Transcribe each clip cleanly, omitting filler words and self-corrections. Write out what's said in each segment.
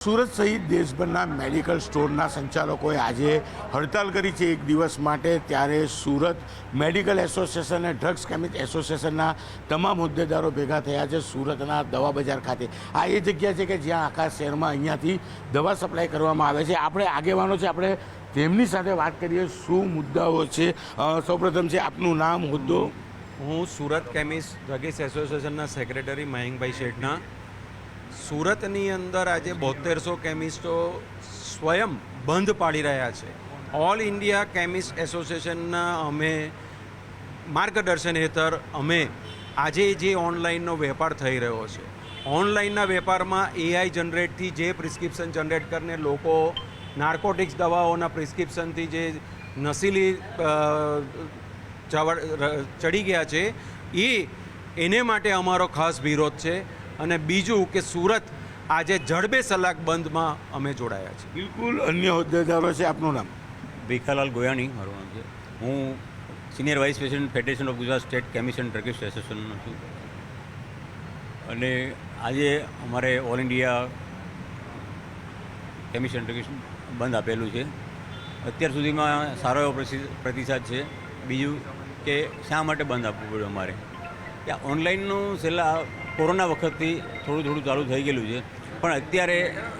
સુરત સહિત દેશભરના મેડિકલ સ્ટોરના સંચાલકોએ આજે હડતાલ કરી છે એક દિવસ માટે। ત્યારે સુરત મેડિકલ એસોસિએશન અને ડ્રગ્સ કેમિસ્ટ એસોસિએશનના તમામ હોદ્દેદારો ભેગા થયા છે સુરતના દવા બજાર ખાતે। આ એ જગ્યા છે કે જ્યાં આખા શહેરમાં અહીંયાથી દવા સપ્લાય કરવામાં આવે છે। આપણે આગેવાનો છે, આપણે તેમની સાથે વાત કરીએ શું મુદ્દાઓ છે। સૌપ્રથમ છે આપનું નામ, હોદ્દો? હું સુરત કેમિસ્ટ ડ્રગ્સ એસોસિએશનના સેક્રેટરી મયંકભાઈ શેઠના। સુરતની અંદર આજે 7200 કેમિસ્ટો સ્વયં બંધ પાડી રહ્યા છે। ઓલ ઇન્ડિયા કેમિસ્ટ એસોસિએશનના અમે માર્ગદર્શન હેઠળ અમે આજે જે ઓનલાઈનનો વેપાર થઈ રહ્યો છે, ઓનલાઈનના વેપારમાં એઆઈ જનરેટથી જે પ્રિસ્ક્રિપ્શન જનરેટ કરીને લોકો નાર્કોટિક્સ દવાઓના પ્રિસ્ક્રિપ્શનથી જે નશીલી ચડી ગયા છે એને માટે અમારો ખાસ વિરોધ છે। અને બીજું કે સુરત આજે જડબે સલાક બંધમાં અમે જોડાયા છીએ। બિલકુલ અન્ય હોદ્દેદારો છે, આપનું નામ? ભીખાલાલ ગોયાણી મારું નામ છે। હું senior vice president federation of Gujarat state chemist and drugs એસોસિએશનનો છું। અને આજે અમારે all India chemist and drugs બંધ આપેલું છે। અત્યાર સુધીમાં સારો એવો પ્રતિસાદ છે। બીજું કે શા માટે બંધ આપવું પડ્યું અમારે, કે ઓનલાઈનનું છેલ્લા કોરોના વખતથી થોડું ચાલુ થઈ ગયેલું છે, પણ અત્યારે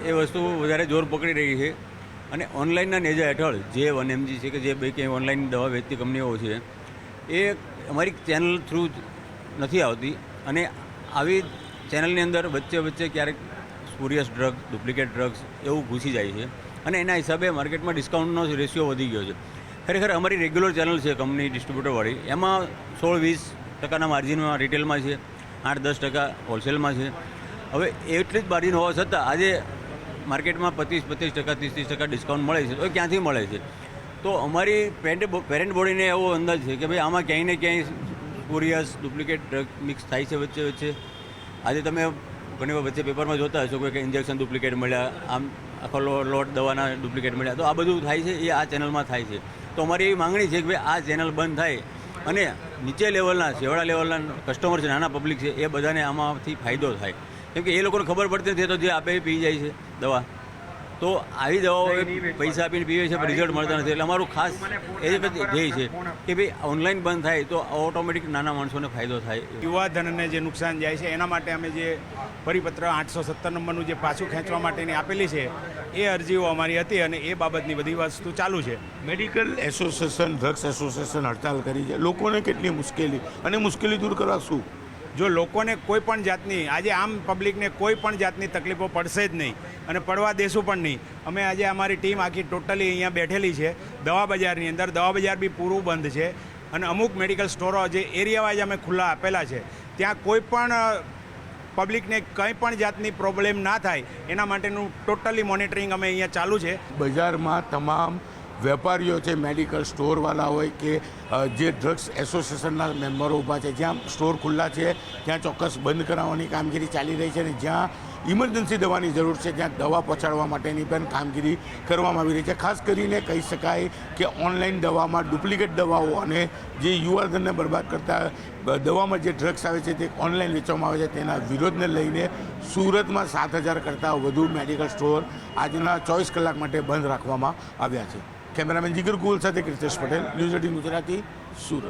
એ વસ્તુ વધારે જોર પકડી રહી છે। અને ઓનલાઈનના નેજા હેઠળ જે 1mg છે કે જે બે કંઈ ઓનલાઈન દવા વેચતી કંપનીઓ છે એ અમારી ચેનલ થ્રુ નથી આવતી। અને આવી ચેનલની અંદર વચ્ચે ક્યારેક સ્પુરિયસ ડ્રગ, ડુપ્લિકેટ ડ્રગ્સ એવું ઘૂસી જાય છે અને એના હિસાબે માર્કેટમાં ડિસ્કાઉન્ટનો રેશિયો વધી ગયો છે। ખરેખર અમારી રેગ્યુલર ચેનલ છે કંપની ડિસ્ટ્રીબ્યુટરવાળી, એમાં 16-20% માર્જિનમાં રિટેલમાં છે, 8-10% હોલસેલમાં છે। હવે એટલી જ માર્જિન હોવા છતાં આજે માર્કેટમાં 25-30%, 30-30% ડિસ્કાઉન્ટ મળે છે, તો એ ક્યાંથી મળે છે? તો અમારી પેરેન્ટ બોડીને એવો અંદાજ છે કે ભાઈ આમાં ક્યાંય ને ક્યાંય સ્પુરિયસ ડુપ્લિકેટ ડ્રગ મિક્સ થાય છે વચ્ચે। આજે તમે ઘણી વાર વચ્ચે પેપરમાં જોતા હશો કે ઇન્જેક્શન ડુપ્લિકેટ મળ્યા, આમ આખો લોટ દવાના ડુપ્લિકેટ મળ્યા, તો આ બધું થાય છે એ આ ચેનલમાં થાય છે। તો અમારી એવી માંગણી છે કે ભાઈ આ ચેનલ બંધ થાય અને નીચે લેવલના, છેવાડા લેવલના કસ્ટમર છે, નાના પબ્લિક છે, એ બધાને આમાંથી ફાયદો થાય। કેમ કે એ લોકોને ખબર પડતી નથી, તો જે આપે પી જાય છે દવા, તો આવી દવાઓ પૈસા આપીને પીવે છે, રિઝલ્ટ મળતા નથી। એટલે અમારું ખાસ એ ધ્યેય છે કે ભાઈ ઓનલાઈન બંધ થાય તો ઓટોમેટિક નાના માણસોને ફાયદો થાય। યુવાધનને જે નુકસાન જાય છે એના માટે અમે જે પરિપત્ર 817 નંબરનું જે પાછું ખેંચવા માટેની આપેલી છે એ અરજીઓ અમારી હતી અને એ બાબતની બધી વસ્તુ ચાલુ છે। મેડિકલ એસોસિએશન, ડ્રગ્સ એસોસિએશન હડતાલ કરી છે, લોકોને કેટલી મુશ્કેલી અને મુશ્કેલી દૂર કરવા શું? જો લોકોને કોઈ પણ જાતની આજે આમ પબ્લિકને કોઈ પણ જાતની તકલીફો પડશે જ નહીં અને પડવા દેશું પણ નહીં। અમે આજે અમારી ટીમ આખી ટોટલી અહીંયા બેઠેલી છે દવા બજારની અંદર। દવા બજાર બી પૂરું બંધ છે અને અમુક મેડિકલ સ્ટોરો જે એરિયા વાઇઝ અમે ખુલ્લા આપેલા છે, ત્યાં કોઈ પણ પબ્લિકને કંઈ પણ જાતની પ્રોબ્લેમ ના થાય એના માટેનું ટોટલી મોનિટરિંગ અમે અહીંયા ચાલુ છે। બજારમાં તમામ વેપારીઓ છે, મેડિકલ સ્ટોરવાળા હોય કે જે ડ્રગ્સ એસોસિએશનના મેમ્બરો ઊભા છે, જ્યાં સ્ટોર ખુલ્લા છે ત્યાં ચોક્કસ બંધ કરાવવાની કામગીરી ચાલી રહી છે અને જ્યાં ઇમરજન્સી દવાની જરૂર છે ત્યાં દવા પહોંચાડવા માટેની પણ કામગીરી કરવામાં આવી રહી છે। ખાસ કરીને કહી શકાય કે ઓનલાઈન દવામાં ડુપ્લિકેટ દવાઓ અને જે યુવાધનને બરબાદ કરતા દવામાં જે ડ્રગ્સ આવે છે તે ઓનલાઈન વેચવામાં આવે છે, તેના વિરોધને લઈને સુરતમાં 7000 કરતાં વધુ મેડિકલ સ્ટોર આજના 24 કલાક માટે બંધ રાખવામાં આવ્યા છે। કેમેરામેન જીગર ગુલ સાથે કૃતેશ પટેલ, ન્યૂઝ 18 ગુજરાતી, સુરત।